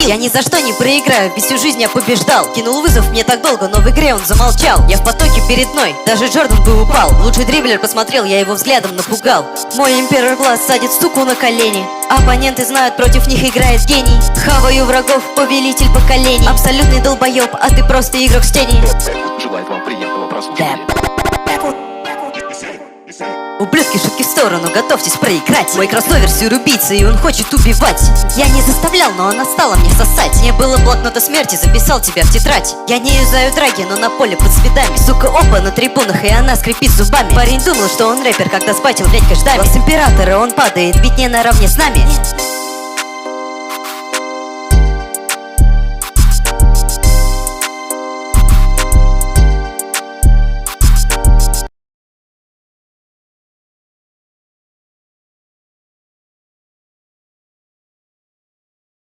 отпустил. Я ни за что не проиграю, ведь всю жизнь я побеждал. Кинул вызов мне так долго, но в игре он замолчал. Я в потоке перед мной, даже Джордан бы упал. Лучший дриблер посмотрел, я его взглядом напугал. Мой император глаз садит суку на колени. Оппоненты знают, против них играет гений. Хаваю врагов, повелитель поколений. Абсолютный долбоеб, а ты просто игрок с тени. Желает вам приятного прослушивания. Ублюдки, шутки в сторону, готовьтесь проиграть. Мой кроссовер сюрубийца, и он хочет убивать. Я не заставлял, но она стала мне сосать. Не было блокнота смерти, записал тебя в тетрадь. Я не юзаю драги, но на поле под следами. Сука, опа на трибунах, и она скрипит зубами. Парень думал, что он рэпер, когда спатил блядь кождами. Глаз императора, он падает, ведь не наравне с нами.